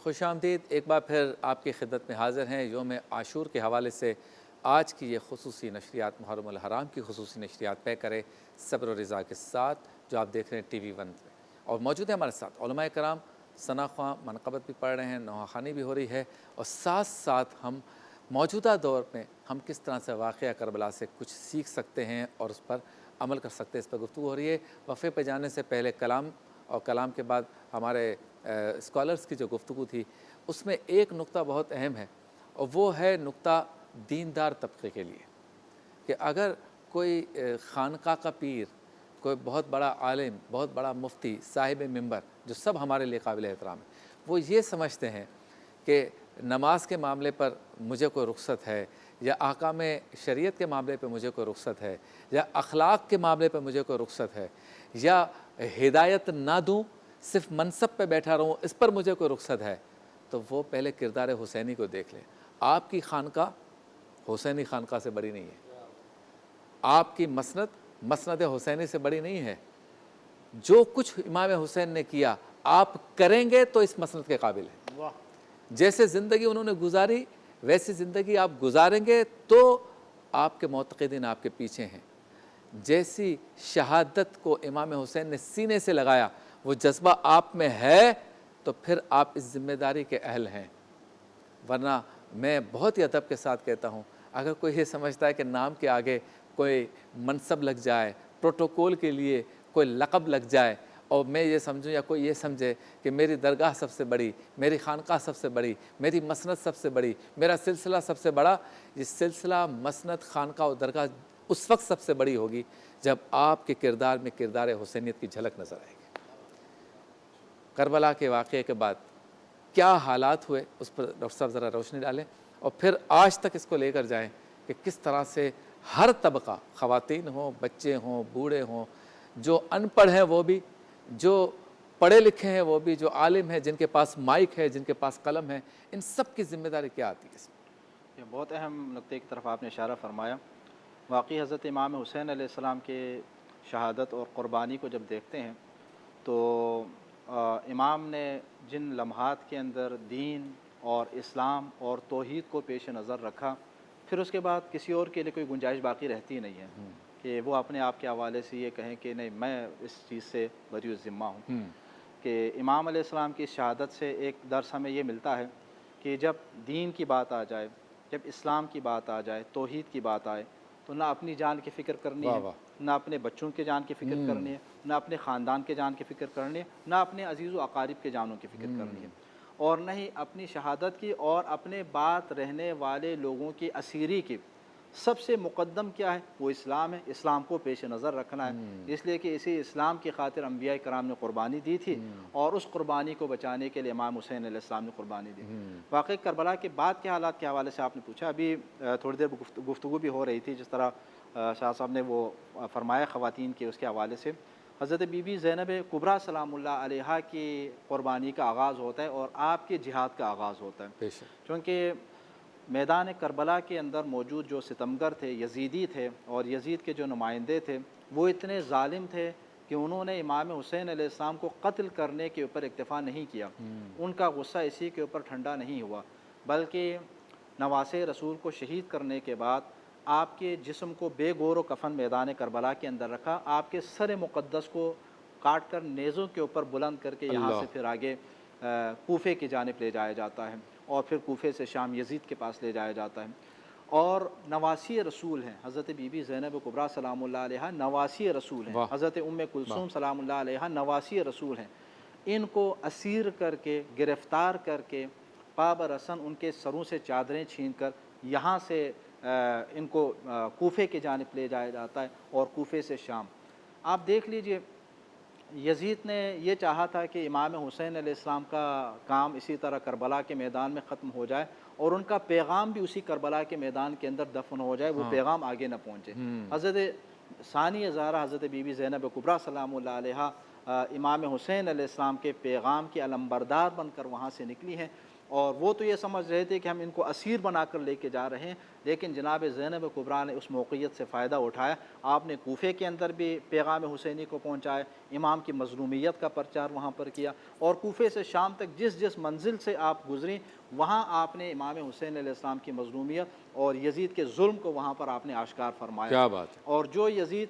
خوش آمدید، ایک بار پھر آپ کی خدمت میں حاضر ہیں یوم عاشور کے حوالے سے آج کی یہ خصوصی نشریات محرم الحرام کی خصوصی نشریات پے کرے صبر و رضا کے ساتھ جو آپ دیکھ رہے ہیں ٹی وی ون پہ، اور موجود ہیں ہمارے ساتھ علماء کرام، ثنا خواں منقبت بھی پڑھ رہے ہیں، نوحہ خوانی بھی ہو رہی ہے، اور ساتھ ساتھ ہم موجودہ دور میں ہم کس طرح سے واقعہ کربلا سے کچھ سیکھ سکتے ہیں اور اس پر عمل کر سکتے ہیں، اس پر گفتگو ہو رہی ہے۔ وقفے پہ جانے سے پہلے کلام اور کلام کے بعد ہمارے اسکالرس کی جو گفتگو تھی اس میں ایک نقطہ بہت اہم ہے، اور وہ ہے نقطہ دیندار طبقے کے لیے، کہ اگر کوئی خانقاہ کا پیر، کوئی بہت بڑا عالم، بہت بڑا مفتی، صاحب منبر، جو سب ہمارے لیے قابل احترام ہے، وہ یہ سمجھتے ہیں کہ نماز کے معاملے پر مجھے کوئی رخصت ہے، یا احکام شریعت کے معاملے پہ مجھے کوئی رخصت ہے، یا اخلاق کے معاملے پہ مجھے کوئی رخصت ہے، یا ہدایت نہ دوں صرف منصب پہ بیٹھا رہوں اس پر مجھے کوئی رخصت ہے، تو وہ پہلے کردار حسینی کو دیکھ لیں۔ آپ کی خانقاہ حسینی خانقاہ سے بڑی نہیں ہے، آپ کی مسند مسند حسینی سے بڑی نہیں ہے۔ جو کچھ امام حسین نے کیا آپ کریں گے تو اس مسند کے قابل ہیں۔ جیسے زندگی انہوں نے گزاری ویسی زندگی آپ گزاریں گے تو آپ کے معتقدین آپ کے پیچھے ہیں۔ جیسی شہادت کو امام حسین نے سینے سے لگایا وہ جذبہ آپ میں ہے تو پھر آپ اس ذمہ داری کے اہل ہیں، ورنہ میں بہت ہی ادب کے ساتھ کہتا ہوں، اگر کوئی یہ سمجھتا ہے کہ نام کے آگے کوئی منصب لگ جائے، پروٹوکول کے لیے کوئی لقب لگ جائے، اور میں یہ سمجھوں یا کوئی یہ سمجھے کہ میری درگاہ سب سے بڑی، میری خانقاہ سب سے بڑی، میری مسند سب سے بڑی، میرا سلسلہ سب سے بڑا، یہ سلسلہ مسند خانقاہ اور درگاہ اس وقت سب سے بڑی ہوگی جب آپ کے کردار میں کردار حسینیت کی جھلک نظر آئے گی۔ کربلا کے واقعے کے بعد کیا حالات ہوئے اس پر ڈاکٹر صاحب ذرا روشنی ڈالیں، اور پھر آج تک اس کو لے کر جائیں کہ کس طرح سے ہر طبقہ، خواتین ہوں، بچے ہوں، بوڑھے ہوں، جو ان پڑھ ہیں وہ بھی، جو پڑھے لکھے ہیں وہ بھی، جو عالم ہیں، جن کے پاس مائک ہے، جن کے پاس قلم ہے، ان سب کی ذمہ داری کیا آتی ہے اس میں؟ یہ بہت اہم نقطے کی طرف آپ نے اشارہ فرمایا۔ واقعی حضرت امام حسین علیہ السلام کے شہادت اور قربانی کو جب دیکھتے ہیں تو امام نے جن لمحات کے اندر دین اور اسلام اور توحید کو پیش نظر رکھا، پھر اس کے بعد کسی اور کے لیے کوئی گنجائش باقی رہتی نہیں ہے کہ وہ اپنے آپ کے حوالے سے یہ کہیں کہ نہیں میں اس چیز سے بری الذمہ ہوں۔ کہ امام علیہ السلام کی شہادت سے ایک درس ہمیں یہ ملتا ہے کہ جب دین کی بات آ جائے، جب اسلام کی بات آ جائے، توحید کی بات آئے، تو نہ اپنی جان کی فکر کرنی ہے، نہ اپنے بچوں کے جان کی فکر کرنی ہے، نہ اپنے خاندان کے جان کی فکر کرنی ہے، نہ اپنے عزیز و اقارب کے جانوں کی فکر کرنی ہے، اور نہ ہی اپنی شہادت کی اور اپنے بعد رہنے والے لوگوں کی اسیری کی۔ سب سے مقدم کیا ہے؟ وہ اسلام ہے، اسلام کو پیش نظر رکھنا ہے، اس لیے کہ اسی اسلام کی خاطر انبیاء کرام نے قربانی دی تھی، اور اس قربانی کو بچانے کے لیے امام حسین علیہ السلام نے قربانی دی۔ واقعی کربلا کے بعد کے حالات کے حوالے سے آپ نے پوچھا، ابھی تھوڑی دیر گفتگو بھی ہو رہی تھی، جس طرح شاہ صاحب نے وہ فرمایا خواتین کے اس کے حوالے سے، حضرت بی بی زینب کبریٰ سلام اللہ علیہا کی قربانی کا آغاز ہوتا ہے اور آپ کے جہاد کا آغاز ہوتا ہے، چونکہ میدان کربلا کے اندر موجود جو ستمگر تھے، یزیدی تھے، اور یزید کے جو نمائندے تھے وہ اتنے ظالم تھے کہ انہوں نے امام حسین علیہ السلام کو قتل کرنے کے اوپر اکتفا نہیں کیا، ان کا غصہ اسی کے اوپر ٹھنڈا نہیں ہوا، بلکہ نواسے رسول کو شہید کرنے کے بعد آپ کے جسم کو بے گور و کفن میدان کربلا کے اندر رکھا، آپ کے سر مقدس کو کاٹ کر نیزوں کے اوپر بلند کر کے یہاں سے پھر آگے کوفے کی جانب لے جایا جاتا ہے، اور پھر کوفے سے شام یزید کے پاس لے جایا جاتا ہے۔ اور نواسی رسول ہیں حضرت بی بی زینب کبریٰ سلام اللہ علیہا، نواسی رسول ہیں، حضرت ام کلثوم سلام اللہ علیہا نواسی رسول ہیں، ان کو اسیر کر کے، گرفتار کر کے، پا برسن ان کے سروں سے چادریں چھین کر یہاں سے ان کو کوفے کی جانب لے جایا جاتا ہے، اور کوفے سے شام۔ آپ دیکھ لیجئے، یزید نے یہ چاہا تھا کہ امام حسین علیہ السلام کا کام اسی طرح کربلا کے میدان میں ختم ہو جائے، اور ان کا پیغام بھی اسی کربلا کے میدان کے اندر دفن ہو جائے، وہ پیغام آگے نہ پہنچے۔ حضرت ثانی ہزارہ حضرت بی بی زینب کبریٰ سلام اللہ علیہا امام حسین علیہ السلام کے پیغام کی علمبردار بن کر وہاں سے نکلی ہیں، اور وہ تو یہ سمجھ رہے تھے کہ ہم ان کو اسیر بنا کر لے کے جا رہے ہیں، لیکن جناب زینب کبریٰ نے اس موقعیت سے فائدہ اٹھایا۔ آپ نے کوفے کے اندر بھی پیغام حسینی کو پہنچایا، امام کی مظلومیت کا پرچار وہاں پر کیا، اور کوفے سے شام تک جس جس منزل سے آپ گزریں وہاں آپ نے امام حسین علیہ السلام کی مظلومیت اور یزید کے ظلم کو وہاں پر آپ نے آشکار فرمایا۔ کیا بات ہے۔ اور جو یزید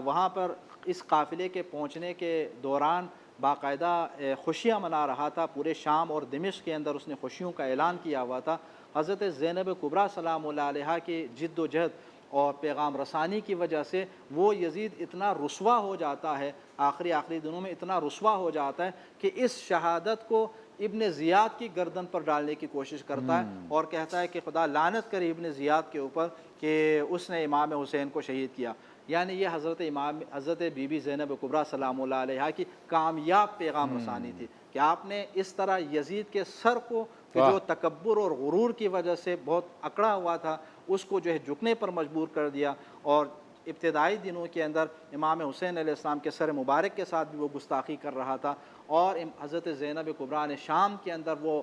وہاں پر اس قافلے کے پہنچنے کے دوران باقاعدہ خوشیاں منا رہا تھا، پورے شام اور دمشق کے اندر اس نے خوشیوں کا اعلان کیا ہوا تھا، حضرت زینب کبریٰ سلام اللہ علیہا کی جد و جہد اور پیغام رسانی کی وجہ سے وہ یزید اتنا رسوا ہو جاتا ہے، آخری دنوں میں اتنا رسوا ہو جاتا ہے کہ اس شہادت کو ابن زیاد کی گردن پر ڈالنے کی کوشش کرتا ہے، اور کہتا ہے کہ خدا لعنت کرے ابن زیاد کے اوپر کہ اس نے امام حسین کو شہید کیا۔ یعنی یہ حضرت بی بی زینب کبریٰ سلام اللہ علیہا کی کامیاب پیغام رسانی تھی کہ آپ نے اس طرح یزید کے سر کو کہ جو تکبر اور غرور کی وجہ سے بہت اکڑا ہوا تھا اس کو جو ہے جھکنے پر مجبور کر دیا، اور ابتدائی دنوں کے اندر امام حسین علیہ السلام کے سر مبارک کے ساتھ بھی وہ گستاخی کر رہا تھا، اور حضرت زینب کبریٰ نے شام کے اندر وہ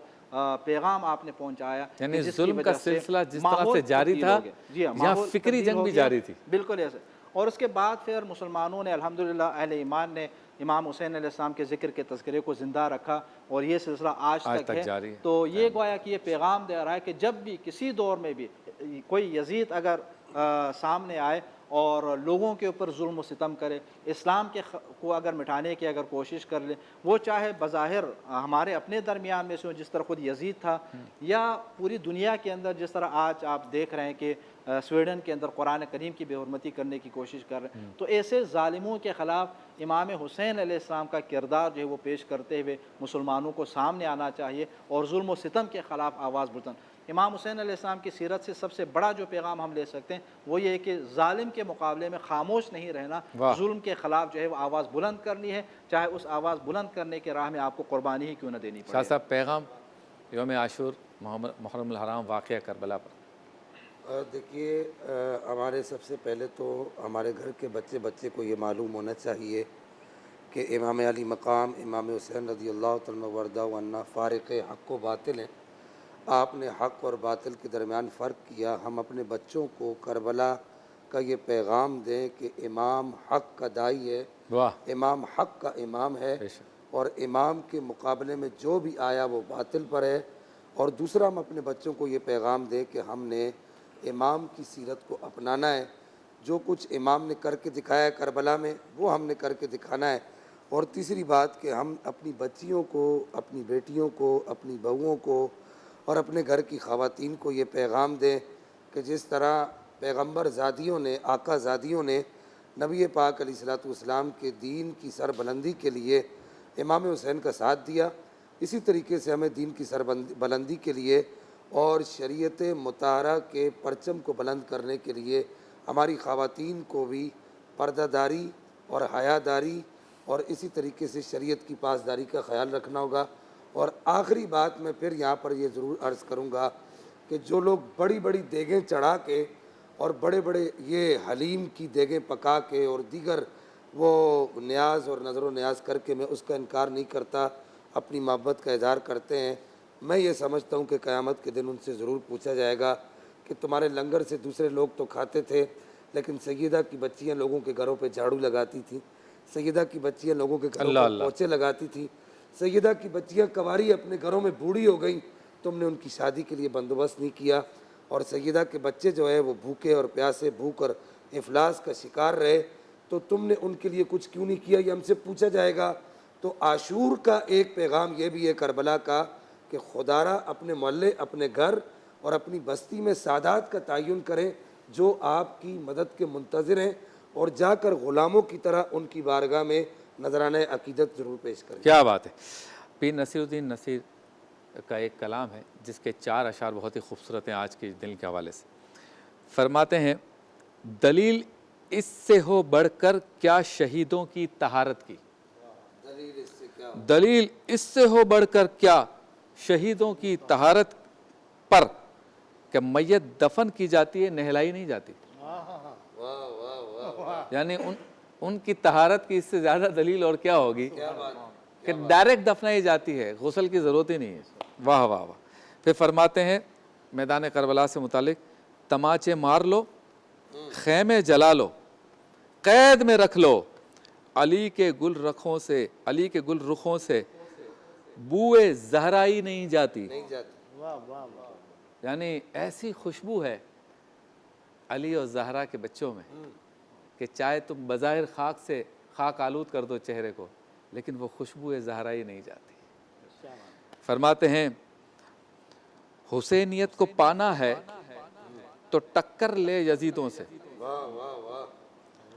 پیغام آپ نے پہنچایا، یعنی ظلم کا سلسلہ جس طرح سے جاری تھا، یہاں فکری جنگ بھی جاری تھی۔ بالکل ایسے، اور اس کے بعد پھر مسلمانوں نے الحمدللہ اہل ایمان نے امام حسین علیہ السلام کے ذکر کے تذکرے کو زندہ رکھا، اور یہ سلسلہ آج تک ہے۔ جاری ہے۔ تو یہ گویا کہ یہ پیغام دے رہا ہے کہ جب بھی کسی دور میں بھی کوئی یزید اگر سامنے آئے اور لوگوں کے اوپر ظلم و ستم کرے، اسلام کو اگر مٹانے کی اگر کوشش کر لے، وہ چاہے بظاہر ہمارے اپنے درمیان میں سے ہو جس طرح خود یزید تھا، یا پوری دنیا کے اندر جس طرح آج آپ دیکھ رہے ہیں کہ سویڈن کے اندر قرآن کریم کی بے حرمتی کرنے کی کوشش کر رہے ہیں، تو ایسے ظالموں کے خلاف امام حسین علیہ السلام کا کردار جو ہے وہ پیش کرتے ہوئے مسلمانوں کو سامنے آنا چاہیے، اور ظلم و ستم کے خلاف آواز بلند۔ امام حسین علیہ السلام کی سیرت سے سب سے بڑا جو پیغام ہم لے سکتے ہیں وہ یہ ہے کہ ظالم کے مقابلے میں خاموش نہیں رہنا، ظلم کے خلاف جو ہے وہ آواز بلند کرنی ہے، چاہے اس آواز بلند کرنے کے راہ میں آپ کو قربانی ہی کیوں نہ دینی پڑے۔ شاہ صاحب، پیغام یوم عاشور محرم الحرام واقعہ کربلا پر۔ دیکھیے، ہمارے سب سے پہلے تو ہمارے گھر کے بچے کو یہ معلوم ہونا چاہیے کہ امام علی مقام امام حسین رضی اللہ تعالیٰ وردہ عنہ فارق حق و باطل ہیں۔ آپ نے حق اور باطل کے درمیان فرق کیا۔ ہم اپنے بچوں کو کربلا کا یہ پیغام دیں کہ امام حق کا داعی ہے، امام حق کا امام ہے، اور امام کے مقابلے میں جو بھی آیا وہ باطل پر ہے۔ اور دوسرا، ہم اپنے بچوں کو یہ پیغام دیں کہ ہم نے امام کی سیرت کو اپنانا ہے، جو کچھ امام نے کر کے دکھایا ہے کربلا میں وہ ہم نے کر کے دکھانا ہے۔ اور تیسری بات کہ ہم اپنی بچیوں کو، اپنی بیٹیوں کو، اپنی بہوؤں کو اور اپنے گھر کی خواتین کو یہ پیغام دیں کہ جس طرح پیغمبر زادیوں نے، آقا زادیوں نے نبی پاک علیہ الصلوۃ والسلام کے دین کی سربلندی کے لیے امام حسین کا ساتھ دیا، اسی طریقے سے ہمیں دین کی سربلندی کے لیے اور شریعت مطہرہ کے پرچم کو بلند کرنے کے لیے ہماری خواتین کو بھی پردہ داری اور حیا داری اور اسی طریقے سے شریعت کی پاسداری کا خیال رکھنا ہوگا۔ اور آخری بات میں پھر یہاں پر یہ ضرور عرض کروں گا کہ جو لوگ بڑی بڑی دیگیں چڑھا کے اور بڑے بڑے یہ حلیم کی دیگیں پکا کے اور دیگر وہ نیاز اور نظر و نیاز کر کے، میں اس کا انکار نہیں کرتا، اپنی محبت کا اظہار کرتے ہیں، میں یہ سمجھتا ہوں کہ قیامت کے دن ان سے ضرور پوچھا جائے گا کہ تمہارے لنگر سے دوسرے لوگ تو کھاتے تھے، لیکن سیدہ کی بچیاں لوگوں کے گھروں پہ جھاڑو لگاتی تھیں، سیدہ کی بچیاں لوگوں کے گھروں پر پوچھے لگاتی تھیں، سیدہ کی بچیاں کنواری اپنے گھروں میں بوڑھی ہو گئیں، تم نے ان کی شادی کے لیے بندوبست نہیں کیا، اور سیدہ کے بچے جو ہے وہ بھوکے اور پیاسے، بھوک اور افلاس کا شکار رہے، تو تم نے ان کے لیے کچھ کیوں نہیں کیا، یہ ہم سے پوچھا جائے گا۔ تو عاشور کا ایک پیغام یہ بھی ہے کربلا کا کہ خدارا اپنے محلے، اپنے گھر اور اپنی بستی میں سادات کا تعین کریں جو آپ کی مدد کے منتظر ہیں، اور جا کر غلاموں کی طرح ان کی بارگاہ میں نذرانہ عقیدت ضرور پیش کریں۔ کیا بات ہے۔ پیر نصیر الدین نصیر کا ایک کلام ہے جس کے 4 اشعار بہت ہی خوبصورت ہیں آج کے دن کے حوالے سے۔ فرماتے ہیں، دلیل اس سے ہو بڑھ کر کیا شہیدوں کی طہارت کی، دلیل اس سے ہو بڑھ کر کیا شہیدوں کی طہارت پر کہ میت دفن کی جاتی ہے، نہلائی نہیں جاتی۔ یعنی ان کی طہارت کی اس سے زیادہ دلیل اور کیا ہوگی کہ ڈائریکٹ دفنائی جاتی ہے، غسل کی ضرورت ہی نہیں ہے۔ واہ واہ واہ۔ پھر فرماتے ہیں میدان کربلا سے متعلق، تماچے مار لو، خیمے جلا لو، قید میں رکھ لو، علی کے گل رخوں سے بوئے زہرائی نہیں جاتی۔ یعنی ایسی خوشبو ہے علی اور زہرا کے بچوں میں کہ چاہے تم بظاہر خاک آلود کر دو چہرے کو، لیکن وہ خوشبو زہرائی نہیں جاتی۔ فرماتے ہیں حسینیت کو پانا ہے تو ٹکر لے یزیدوں سے،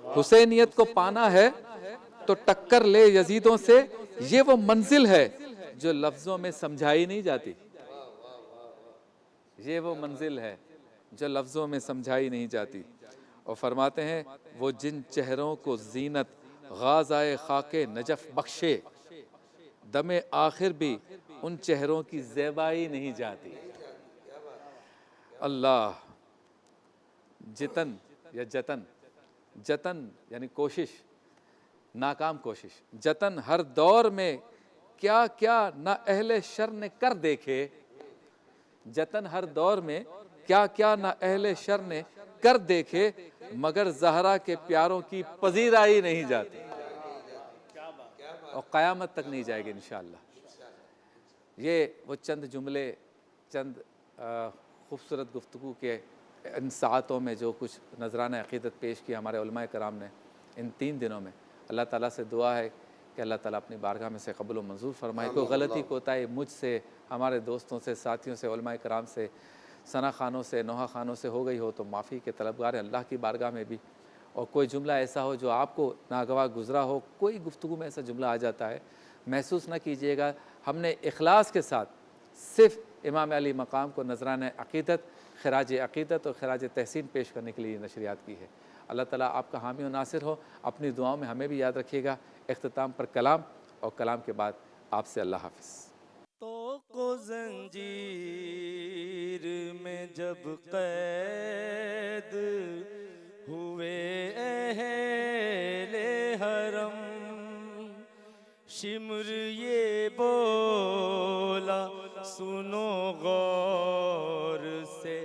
حسینیت کو پانا ہے تو ٹکر لے یزیدوں سے، یہ وہ منزل ہے جو لفظوں میں سمجھائی نہیں جاتی، یہ وہ منزل ہے جو لفظوں میں سمجھائی نہیں جاتی۔ اور فرماتے ہیں وہ جن چہروں کو زینت غازائے خاک نجف بخشے، دم آخر بھی ان چہروں کی زیبائی نہیں جاتی۔ اللہ، جتن یعنی کوشش، ناکام کوشش، جتن ہر دور میں کیا کیا نہ اہل شر نے کر دیکھے، جتن ہر دور میں کیا کیا نہ اہل شر نے کر دیکھے، مگر زہرا کے پیاروں کی پذیرائی نہیں جاتی، اور قیامت تک نہیں جائے گی انشاءاللہ۔ یہ وہ چند جملے، چند خوبصورت گفتگو کے ان ساعتوں میں جو کچھ نذرانہ عقیدت پیش کیا ہمارے علماء کرام نے ان 3 دنوں میں۔ اللہ تعالیٰ سے دعا ہے کہ اللہ تعالیٰ اپنی بارگاہ میں سے قبول و منظور فرمائے۔ کوئی غلطی کوتاہی مجھ سے، ہمارے دوستوں سے، ساتھیوں سے، علماء کرام سے، ثنا خانوں سے، نوحہ خانوں سے ہو گئی ہو تو معافی کے طلبگار ہیں اللہ کی بارگاہ میں بھی۔ اور کوئی جملہ ایسا ہو جو آپ کو ناگواہ گزرا ہو، کوئی گفتگو میں ایسا جملہ آ جاتا ہے، محسوس نہ کیجیے گا، ہم نے اخلاص کے ساتھ صرف امام علی مقام کو نذرانہ عقیدت، خراج عقیدت اور خراج تحسین پیش کرنے کے لیے نشریات کی ہے۔ اللہ تعالیٰ آپ کا حامی و ناصر ہو۔ اپنی دعاؤں میں ہمیں بھی یاد رکھیے گا۔ اختتام پر کلام، اور کلام کے بعد آپ سے اللہ حافظ۔ تو زنجیر میں جب قید ہوئے اہل حرم، شمر یہ بولا سنو غور سے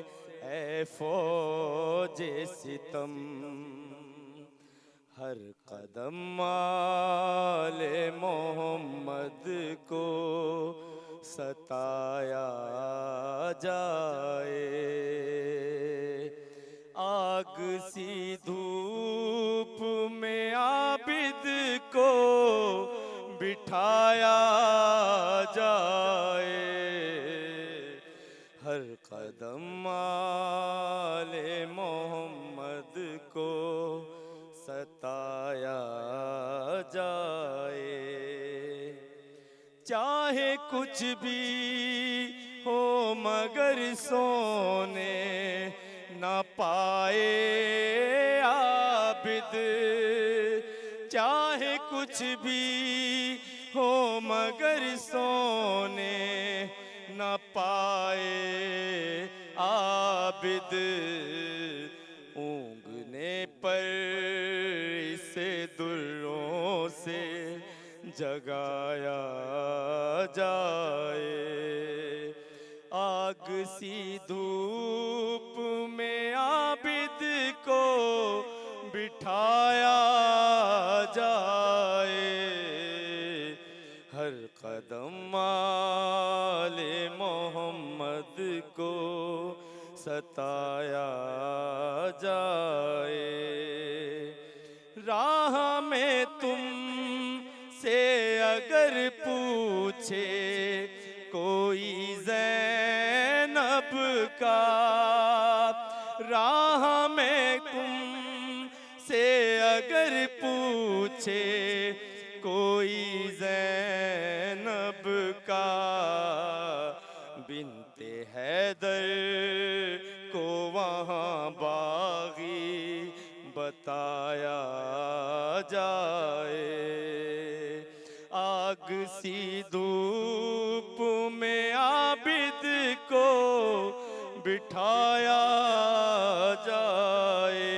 اے فوج ستم، ہر قدم آل محمد کو ستایا جائے، آگ سی دھوپ میں عابد کو بٹھایا جائے، ہر قدم آل محمد کو ستایا جائے، چاہے کچھ بھی ہو مگر سونے نہ پائے عابد، چاہے کچھ بھی ہو مگر سونے نہ پائے عابد، اونگنے پر اسے دروں سے جگایا جائے، آگ سی دھوپ میں عابد کو بٹھایا جائے، ہر قدم آل محمد کو ستایا جائے، راہ میں تم سے اگر پوچھے کوئی زینب کا، راہ میں تم سے اگر پوچھے کوئی زینب کا، بنت حیدر کو وہاں باغی بتایا جائے، آگ سی دھوپ میں عابد کو بٹھایا جائے،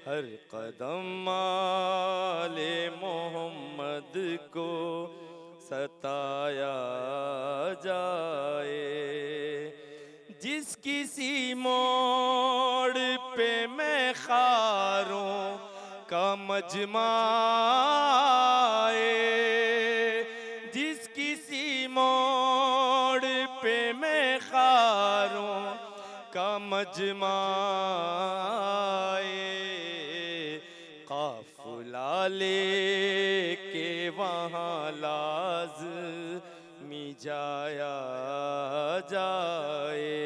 ہر قدم جائے، جس کسی موڑ پہ میں خاروں کا مجمع آئے، جس کسی موڑ پہ میں خاروں کا مجمع آئے، قافلہ لے کے وہاں لازمی جایا جائے،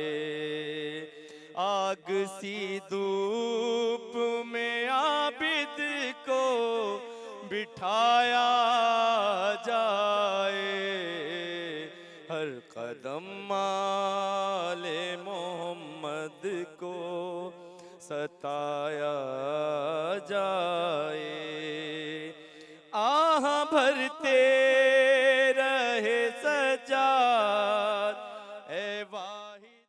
آگ سی دھوپ میں عابد کو بٹھایا جائے، ہر قدم آل محمد کو ستایا جائے، آہ بھرتے